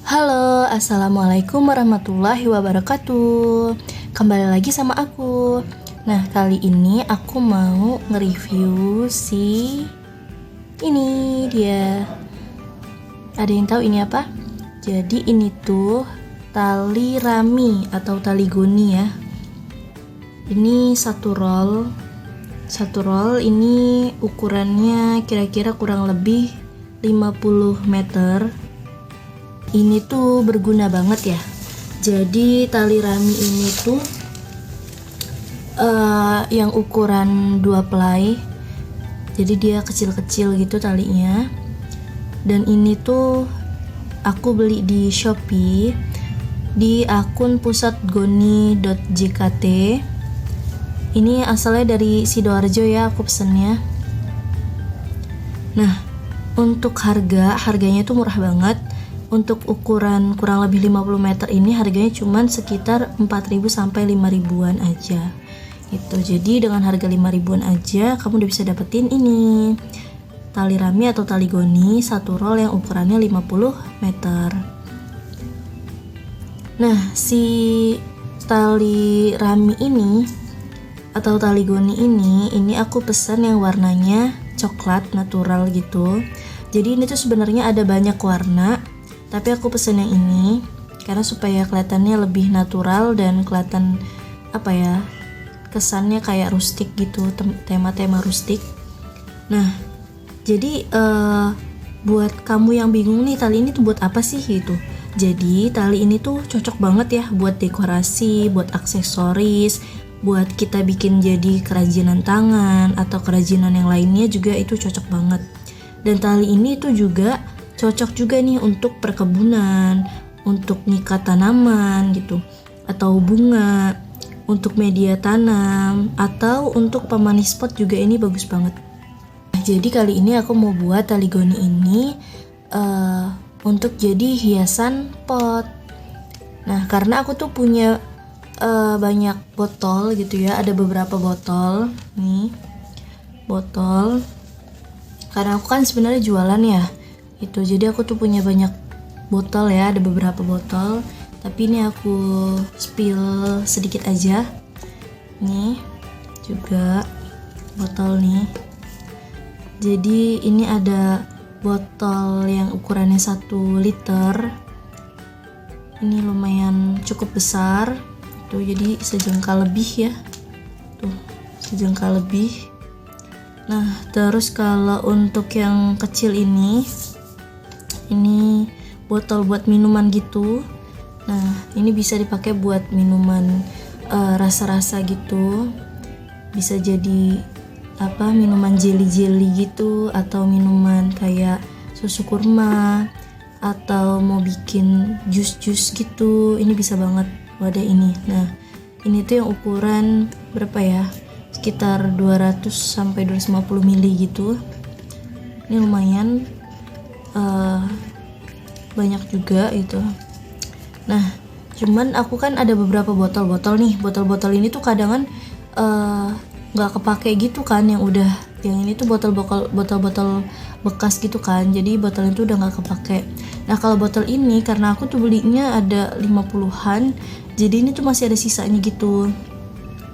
Halo, assalamualaikum warahmatullahi wabarakatuh. Kembali lagi sama aku. Nah, kali ini aku mau nge-review ini dia. Ada yang tahu ini apa? Jadi ini tuh tali rami atau tali goni ya. Ini satu roll ini ukurannya kira-kira kurang lebih 50 meter. Ini tuh berguna banget ya. Jadi tali rami ini tuh yang ukuran 2 ply. Jadi dia kecil-kecil gitu talinya. Dan ini tuh aku beli di Shopee di akun pusatgoni.jkt. Ini asalnya dari Sidoarjo ya, aku pesennya. Nah, untuk harganya tuh murah banget. Untuk ukuran kurang lebih 50 meter ini harganya cuman sekitar 4.000 sampai 5.000-an aja gitu. Jadi dengan harga 5.000-an aja kamu udah bisa dapetin ini tali rami atau tali goni satu roll yang ukurannya 50 meter. Nah, si tali rami ini atau tali goni ini aku pesan yang warnanya coklat natural gitu. Jadi ini tuh sebenarnya ada banyak warna, tapi aku pesen yang ini karena supaya kelihatannya lebih natural dan kelihatan kesannya kayak rustik gitu, tema-tema rustik. Nah, jadi buat kamu yang bingung nih tali ini tuh buat apa sih gitu. Jadi tali ini tuh cocok banget ya buat dekorasi, buat aksesoris, buat kita bikin jadi kerajinan tangan atau kerajinan yang lainnya juga itu cocok banget. Dan tali ini tuh juga cocok juga nih untuk perkebunan, untuk ngikat tanaman gitu, atau bunga, untuk media tanam, atau untuk pemanis pot juga ini bagus banget. Jadi kali ini aku mau buat tali goni ini untuk jadi hiasan pot. Nah, karena aku tuh punya banyak botol gitu ya, ada beberapa botol nih, botol. Karena aku kan sebenarnya jualan ya. Itu jadi aku tuh punya banyak botol ya, ada beberapa botol, tapi ini aku spill sedikit aja. Nih juga botol nih. Jadi ini ada botol yang ukurannya 1 liter. Ini lumayan cukup besar tuh, jadi sejengkal lebih ya, tuh sejengkal lebih. Nah, terus kalau untuk yang kecil ini botol buat minuman gitu. Nah, ini bisa dipakai buat minuman rasa-rasa gitu. Bisa jadi minuman jelly-jelly gitu, atau minuman kayak susu kurma, atau mau bikin jus-jus gitu. Ini bisa banget wadah ini. Nah, ini tuh yang ukuran berapa ya? Sekitar 200 sampai 250 ml gitu. Ini lumayan banyak juga itu. Nah, cuman aku kan ada beberapa botol-botol nih. Botol-botol ini tuh kadang nggak kepake gitu kan, yang ini tuh botol-botol bekas gitu kan. Jadi botol itu udah nggak kepake. Nah, kalau botol ini karena aku tuh belinya ada 50-an, jadi ini tuh masih ada sisanya gitu.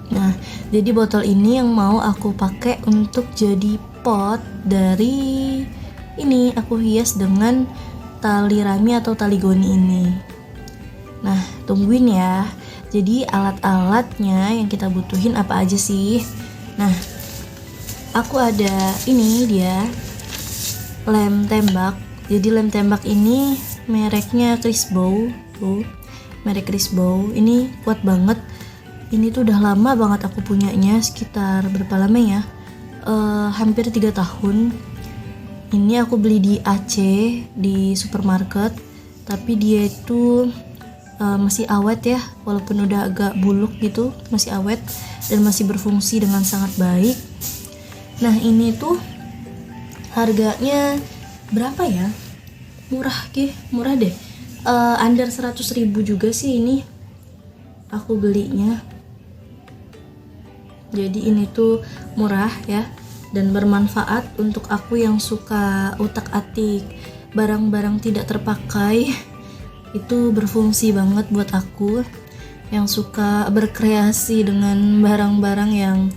Nah, jadi botol ini yang mau aku pakai untuk jadi pot dari ini, aku hias dengan tali rami atau tali goni ini. Nah, tungguin ya. Jadi alat-alatnya yang kita butuhin apa aja sih? Nah, aku ada ini dia lem tembak. Jadi lem tembak ini mereknya Crisbow. Merek Crisbow. Ini kuat banget. Ini tuh udah lama banget aku punyanya, sekitar berapa lama ya? Hampir 3 tahun. Ini aku beli di Aceh di supermarket, tapi dia itu masih awet ya, walaupun udah agak buluk gitu, masih awet dan masih berfungsi dengan sangat baik. Nah, ini tuh harganya berapa ya? Murah deh. Under 100.000 juga sih ini aku belinya. Jadi ini tuh murah ya, dan bermanfaat untuk aku yang suka utak-atik barang-barang tidak terpakai itu berfungsi banget buat aku yang suka berkreasi dengan barang-barang yang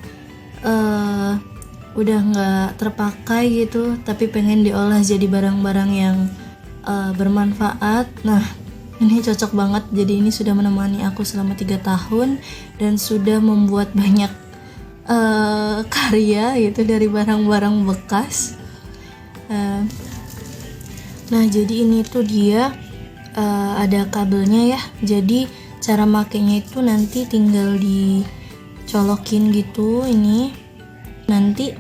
udah nggak terpakai gitu, tapi pengen diolah jadi barang-barang yang bermanfaat. Nah, ini cocok banget. Jadi ini sudah menemani aku selama 3 tahun dan sudah membuat banyak karya gitu dari barang-barang bekas. Nah, jadi ini tuh dia ada kabelnya ya. Jadi cara makainya itu nanti tinggal dicolokin gitu. Ini nanti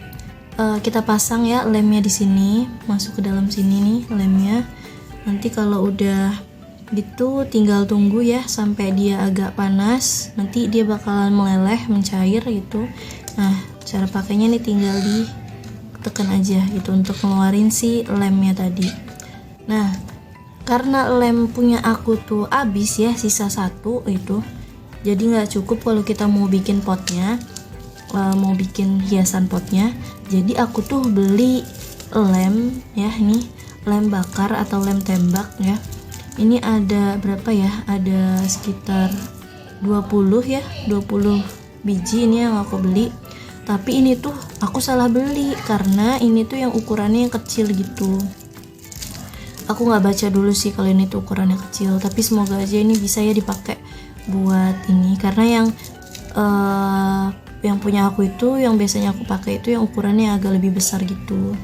kita pasang ya lemnya di sini, masuk ke dalam sini nih lemnya. Nanti kalau udah gitu tinggal tunggu ya sampai dia agak panas, nanti dia bakalan meleleh, mencair gitu. Nah, cara pakainya nih tinggal ditekan aja gitu untuk ngeluarin si lemnya tadi. Nah, karena lem punya aku tuh habis ya, sisa 1 itu, jadi nggak cukup kalau kita mau bikin potnya, mau bikin hiasan potnya. Jadi aku tuh beli lem ya, ini lem bakar atau lem tembak ya. Ini ada berapa ya, ada sekitar 20 ya, 20 biji ini yang aku beli. Tapi ini tuh aku salah beli karena ini tuh yang ukurannya yang kecil gitu. Aku nggak baca dulu sih kalau ini tuh ukurannya kecil, tapi semoga aja ini bisa ya dipakai buat ini, karena yang punya aku itu, yang biasanya aku pakai itu yang ukurannya agak lebih besar gitu.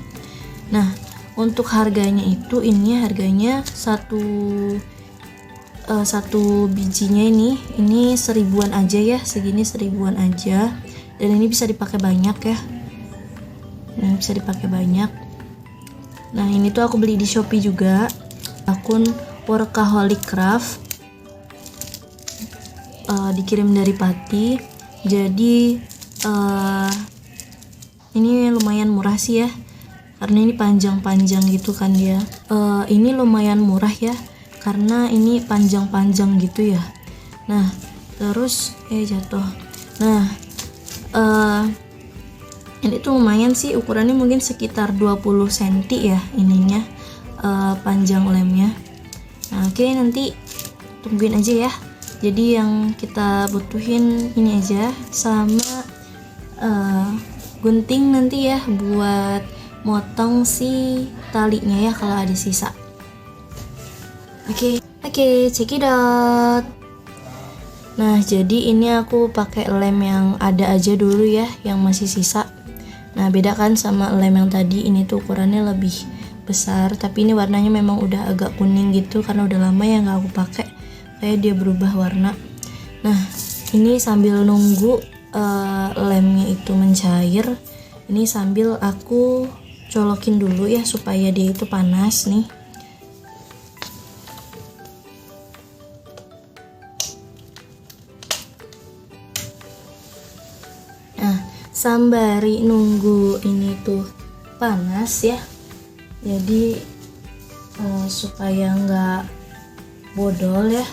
Nah, untuk harganya itu, ini harganya satu bijinya ini 1000-an aja ya, segini 1000-an aja, dan ini bisa dipakai banyak ya. Ini bisa dipakai banyak. Nah, ini tuh aku beli di Shopee juga, akun Workaholic Craft, dikirim dari Pati. Jadi ini lumayan murah sih ya, karena ini panjang-panjang gitu kan dia. Ini lumayan murah ya, karena ini panjang-panjang gitu ya. Nah, terus jatuh. Nah, ini tuh lumayan sih, ukurannya mungkin sekitar 20 cm ya ininya, panjang lemnya. Nah, oke, nanti tungguin aja ya. Jadi yang kita butuhin ini aja, sama gunting nanti ya buat motong si talinya ya kalau ada sisa. Oke, check it out. Nah, jadi ini aku pakai lem yang ada aja dulu ya, yang masih sisa. Nah, beda kan sama lem yang tadi, ini tuh ukurannya lebih besar, tapi ini warnanya memang udah agak kuning gitu karena udah lama ya nggak aku pakai, kayak dia berubah warna. Nah, ini sambil nunggu lemnya itu mencair, ini sambil aku colokin dulu ya supaya dia itu panas nih. Nah, sambari nunggu ini tuh panas ya, jadi supaya nggak bodol ya,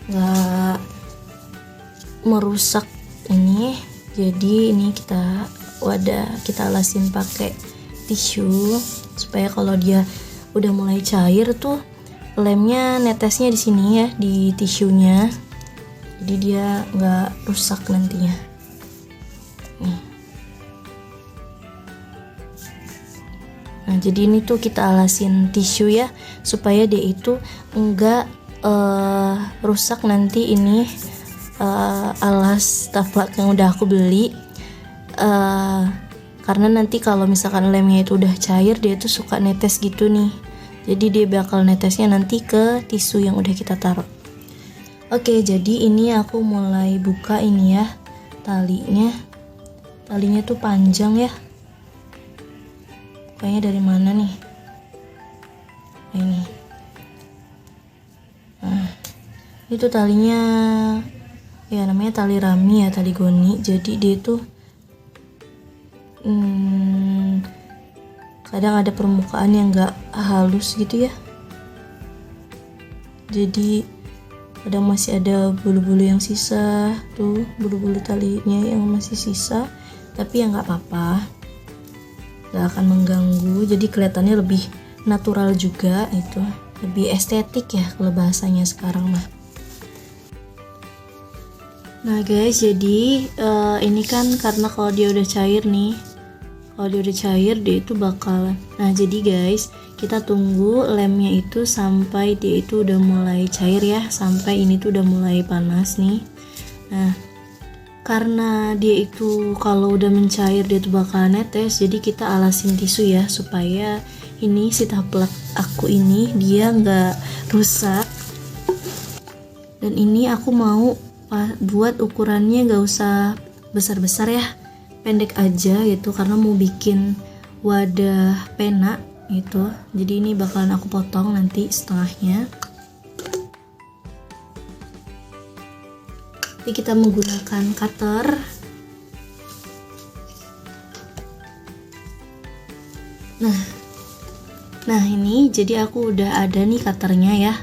nggak merusak ini. Jadi ini kita alasin pakai tisu supaya kalau dia udah mulai cair tuh lemnya netesnya di sini ya, di tisunya, jadi dia nggak rusak nantinya. Nih. Nah, jadi ini tuh kita alasin tisu ya supaya dia itu enggak rusak nanti ini alas taplak yang udah aku beli, karena nanti kalau misalkan lemnya itu udah cair dia tuh suka netes gitu nih, jadi dia bakal netesnya nanti ke tisu yang udah kita taruh. Oke, jadi ini aku mulai buka ini ya, talinya tuh panjang ya, kayaknya dari mana nih, ini. Nah, itu talinya ya namanya tali rami ya, tali goni. Jadi dia tuh kadang ada permukaan yang gak halus gitu ya, jadi kadang masih ada bulu-bulu yang sisa tuh, bulu-bulu talinya yang masih sisa, tapi ya nggak apa-apa, nggak akan mengganggu, jadi kelihatannya lebih natural juga itu. lebih estetik ya kalau bahasanya sekarang mah. Nah guys, jadi ini kan karena kalau dia udah cair nih, kalau dia udah cair dia itu bakalan. Nah jadi guys, kita tunggu lemnya itu sampai dia itu udah mulai cair ya, sampai ini tuh udah mulai panas nih. Nah karena dia itu kalau udah mencair dia tuh bakalan netes, jadi kita alasin tisu ya supaya ini si taplak aku ini dia nggak rusak. Dan ini aku mau buat ukurannya nggak usah besar-besar ya, pendek aja gitu karena mau bikin wadah pena gitu. Jadi ini bakalan aku potong nanti setengahnya. Jadi kita menggunakan cutter. Nah ini jadi aku udah ada nih cutternya ya.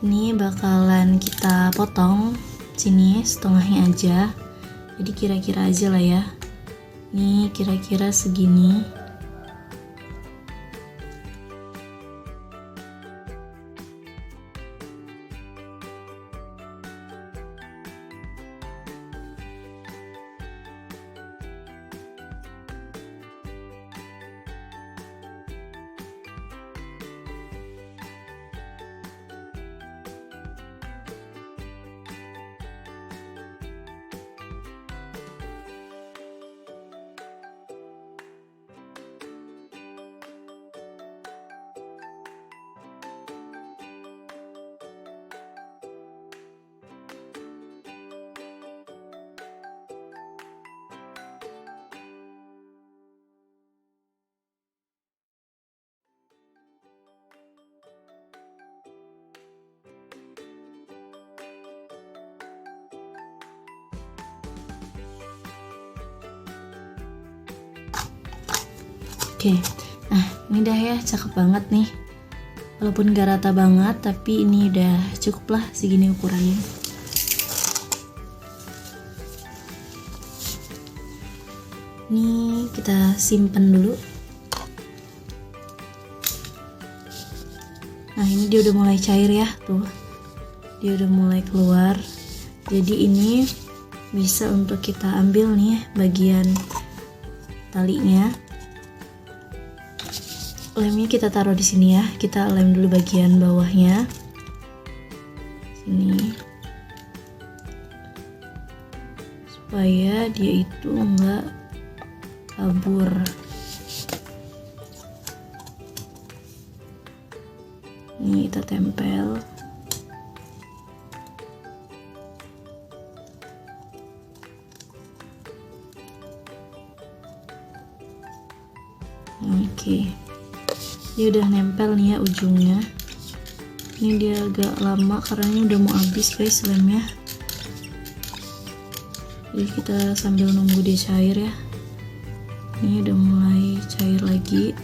Ini bakalan kita potong sini setengahnya aja. Jadi kira-kira aja lah ya. Nih kira-kira segini. Oke, nah ini dah ya, cakep banget nih. Walaupun gak rata banget, tapi ini udah cukup lah segini ukurannya. Ini kita simpen dulu. Nah ini dia udah mulai cair ya, tuh. Dia udah mulai keluar. Jadi ini bisa untuk kita ambil nih bagian talinya. Lemnya kita taruh di sini ya. Kita lem dulu bagian bawahnya. Sini. Supaya dia itu enggak kabur. Ini kita tempel. Oke. Dia udah nempel nih ya ujungnya. Ini dia agak lama karena ini udah mau habis guys lemnya. Jadi kita sambil nunggu dia cair ya. Ini udah mulai cair lagi.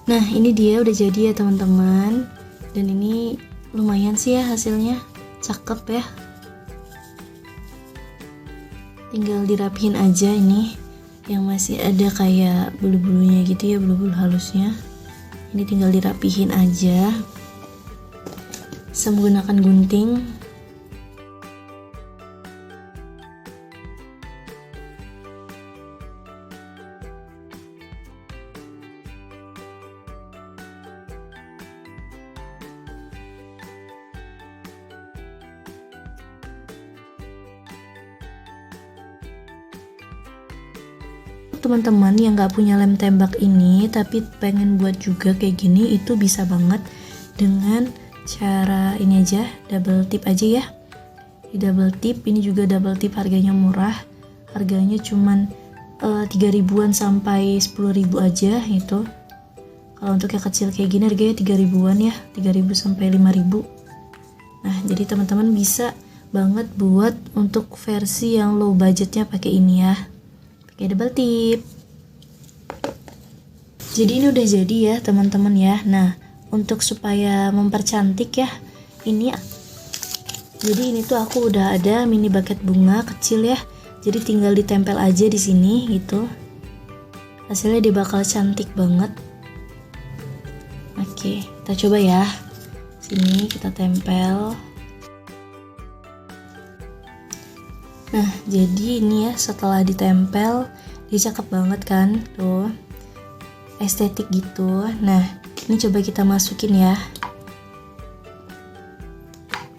Nah ini dia udah jadi ya teman-teman, dan ini lumayan sih ya hasilnya, cakep ya. Tinggal dirapihin aja ini yang masih ada kayak bulu-bulunya gitu ya, bulu-bulu halusnya. Ini tinggal dirapihin aja menggunakan gunting. Teman-teman yang gak punya lem tembak ini tapi pengen buat juga kayak gini, itu bisa banget dengan cara ini aja, double tip aja ya. Di double tip ini juga double tip harganya murah, harganya cuman 3 ribuan sampai 10 ribu aja itu. Kalau untuk yang kecil kayak gini harganya 3 ribuan ya, 3 ribu sampai 5 ribu. Nah jadi teman-teman bisa banget buat untuk versi yang low budgetnya pakai ini ya, pakai double tip. Jadi ini udah jadi ya teman-teman ya. Nah untuk supaya mempercantik ya, jadi ini tuh aku udah ada mini bucket bunga kecil ya, jadi tinggal ditempel aja di sini gitu, hasilnya dia bakal cantik banget. Oke kita coba ya, sini kita tempel. Nah jadi ini ya setelah ditempel dia cakep banget kan tuh, estetik gitu. Nah ini coba kita masukin ya,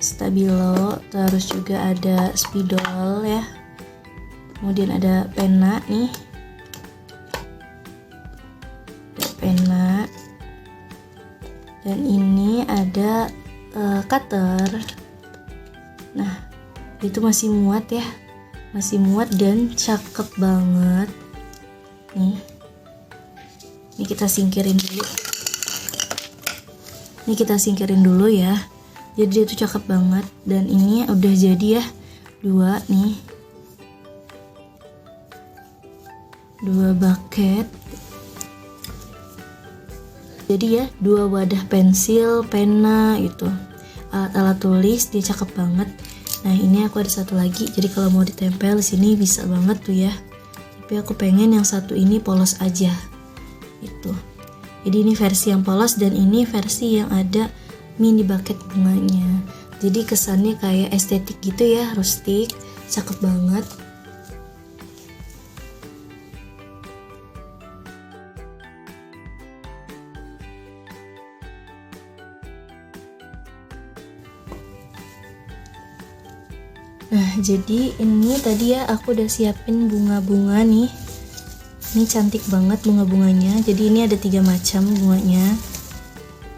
stabilo, terus juga ada spidol ya, kemudian ada pena nih, ada pena, dan ini ada cutter. Nah itu masih muat ya, masih muat dan cakep banget nih. Ini kita singkirin dulu. Ini kita singkirin dulu ya. Jadi dia tuh cakep banget, dan ini udah jadi ya, dua nih, dua bucket. Jadi ya dua wadah pensil, pena gitu, alat-alat tulis, dia cakep banget. Nah ini aku ada satu lagi, jadi kalau mau ditempel di sini bisa banget tuh ya. Tapi aku pengen yang satu ini polos aja gitu. Jadi ini versi yang polos, dan ini versi yang ada mini bucket bunganya. Jadi kesannya kayak estetik gitu ya, rustic, cakep banget. Nah jadi ini tadi ya aku udah siapin bunga-bunga nih. Ini cantik banget bunga-bunganya. Jadi ini ada 3 macam bunganya.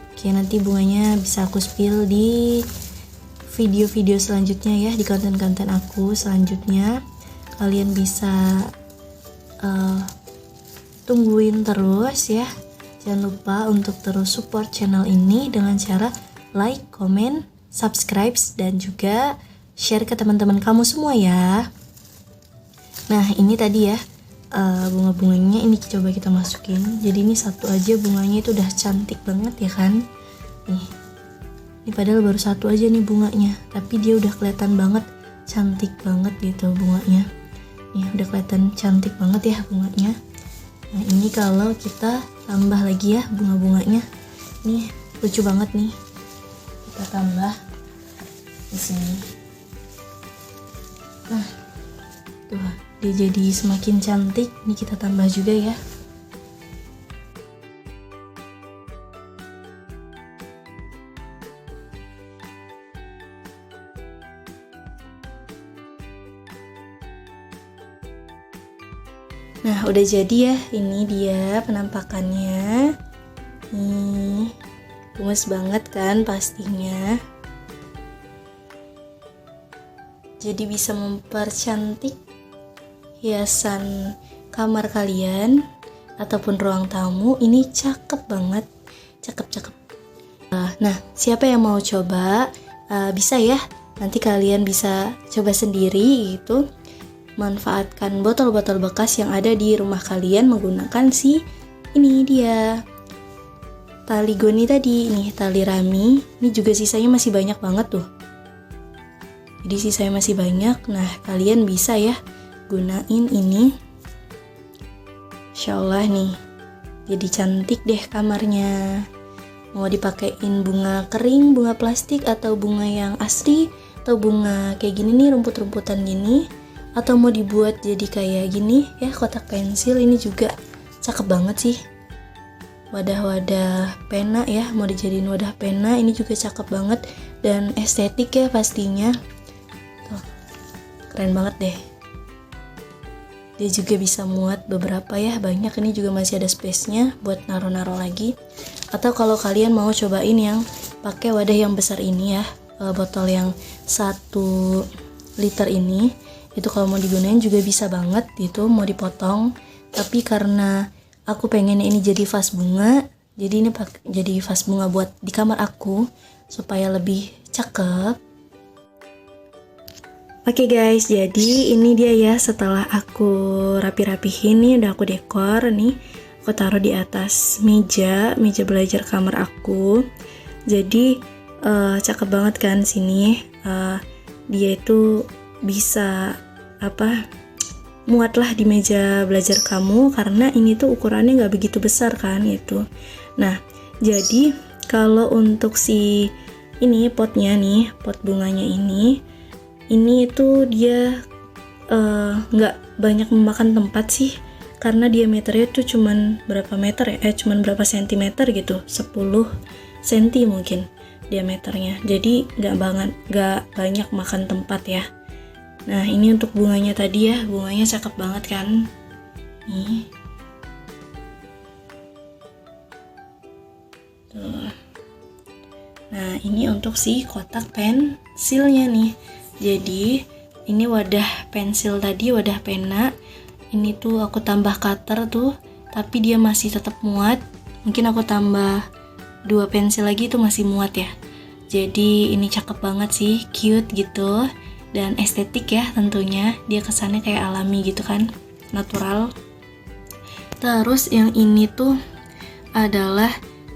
Oke nanti bunganya bisa aku spill di video-video selanjutnya ya, di konten-konten aku selanjutnya. Kalian bisa tungguin terus ya. Jangan lupa untuk terus support channel ini dengan cara like, comment, subscribe, dan juga share ke teman-teman kamu semua ya. Nah ini tadi ya bunga-bunganya, ini coba kita masukin. Jadi ini satu aja bunganya itu udah cantik banget ya kan. Ini padahal baru satu aja nih bunganya, tapi dia udah kelihatan banget cantik banget gitu bunganya. Nih udah kelihatan cantik banget ya bunganya. Nah ini kalau kita tambah lagi ya bunga-bunganya, nih lucu banget nih. Kita tambah di sini. Nah tuh dia jadi semakin cantik. Ini kita tambah juga ya. Nah udah jadi ya, ini dia penampakannya. Nih gemes banget kan pastinya. Jadi bisa mempercantik hiasan kamar kalian ataupun ruang tamu. Ini cakep banget, cakep. Nah siapa yang mau coba bisa ya, nanti kalian bisa coba sendiri gitu. Manfaatkan botol-botol bekas yang ada di rumah kalian menggunakan ini dia tali goni tadi, nih tali rami, ini juga sisanya masih banyak banget tuh. Jadi sisanya masih banyak. Nah, kalian bisa ya gunain ini. Insya Allah nih, jadi cantik deh kamarnya. Mau dipakein bunga kering, bunga plastik, atau bunga yang asli, atau bunga kayak gini nih, rumput-rumputan gini, atau mau dibuat jadi kayak gini ya, kotak pensil. Ini juga cakep banget sih. Wadah-wadah pena ya, mau dijadiin wadah pena, ini juga cakep banget dan estetik ya pastinya. Tuh, keren banget deh. Dia juga bisa muat beberapa ya, banyak. Ini juga masih ada space-nya buat naro-naro lagi. Atau kalau kalian mau cobain yang pakai wadah yang besar ini ya, botol yang 1 liter ini, itu kalau mau digunain juga bisa banget gitu, mau dipotong. Tapi karena aku pengen ini jadi vas bunga, jadi ini jadi vas bunga buat di kamar aku supaya lebih cakep. Oke guys, jadi ini dia ya setelah aku rapi-rapihin nih, udah aku dekor nih. Aku taruh di atas meja belajar kamar aku. Jadi cakep banget kan sini. Dia itu bisa muatlah di meja belajar kamu, karena ini tuh ukurannya nggak begitu besar kan itu. Nah, jadi kalau untuk si ini potnya nih, pot bunganya ini itu dia nggak banyak memakan tempat sih, karena diameternya tuh cuman berapa meter ya, cuman berapa sentimeter gitu, 10 cm mungkin diameternya. Jadi nggak banyak makan tempat ya. Nah, ini untuk bunganya tadi ya, bunganya cakep banget kan? Nih. Tuh. Nah, ini untuk si kotak pensilnya nih. Jadi, ini wadah pensil tadi, wadah pena. Ini tuh aku tambah cutter tuh, tapi dia masih tetap muat. Mungkin aku tambah 2 pensil lagi tuh masih muat ya. Jadi, ini cakep banget sih, cute gitu. Dan estetik ya tentunya, dia kesannya kayak alami gitu kan, natural. Terus yang ini tuh adalah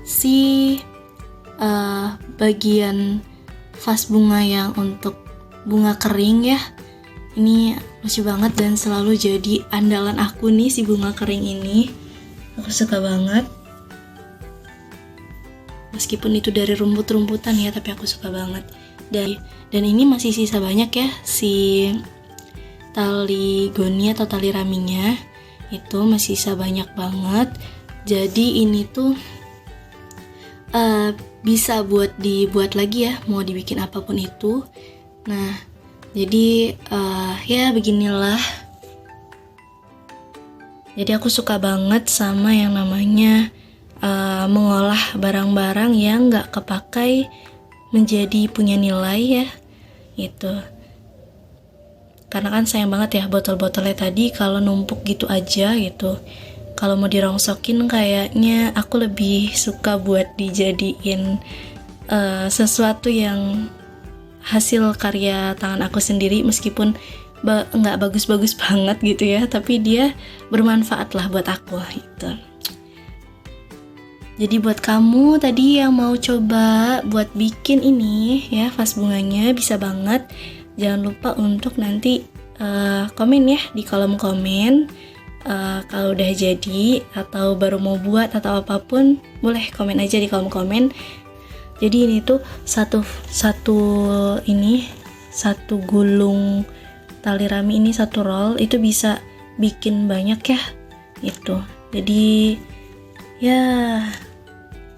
si bagian vas bunga yang untuk bunga kering ya. Ini lucu banget dan selalu jadi andalan aku nih si bunga kering ini. Aku suka banget. Meskipun itu dari rumput-rumputan ya, tapi aku suka banget. Dan ini masih sisa banyak ya si tali goni atau tali raminya, itu masih sisa banyak banget. Jadi ini tuh bisa buat dibuat lagi ya, mau dibikin apapun itu. Nah, jadi ya beginilah. Jadi aku suka banget sama yang namanya mengolah barang-barang yang nggak kepakai menjadi punya nilai ya, gitu. Karena kan sayang banget ya botol-botolnya tadi kalau numpuk gitu aja gitu. Kalau mau dirongsokin kayaknya aku lebih suka buat dijadiin sesuatu yang hasil karya tangan aku sendiri, meskipun nggak bagus-bagus banget gitu ya, tapi dia bermanfaat lah buat aku gitu. Jadi buat kamu tadi yang mau coba buat bikin ini ya, vas bunganya, bisa banget. Jangan lupa untuk nanti komen ya di kolom komen. Kalau udah jadi atau baru mau buat atau apapun, boleh komen aja di kolom komen. Jadi ini tuh satu gulung tali rami ini, 1 roll itu bisa bikin banyak ya itu. Jadi ya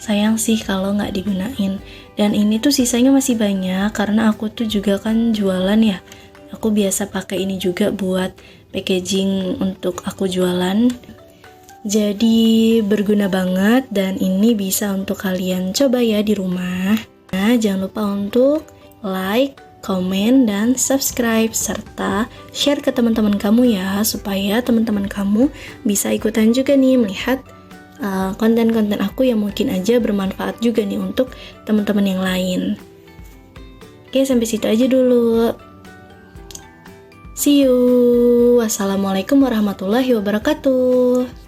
sayang sih kalau nggak digunain. Dan ini tuh sisanya masih banyak karena aku tuh juga kan jualan ya. Aku biasa pakai ini juga buat packaging untuk aku jualan. Jadi berguna banget dan ini bisa untuk kalian coba ya di rumah. Nah, jangan lupa untuk like, komen, dan subscribe serta share ke teman-teman kamu ya, supaya teman-teman kamu bisa ikutan juga nih melihat konten-konten aku yang mungkin aja bermanfaat juga nih untuk teman-teman yang lain. Oke, sampai situ aja dulu. See you. Wassalamualaikum warahmatullahi wabarakatuh.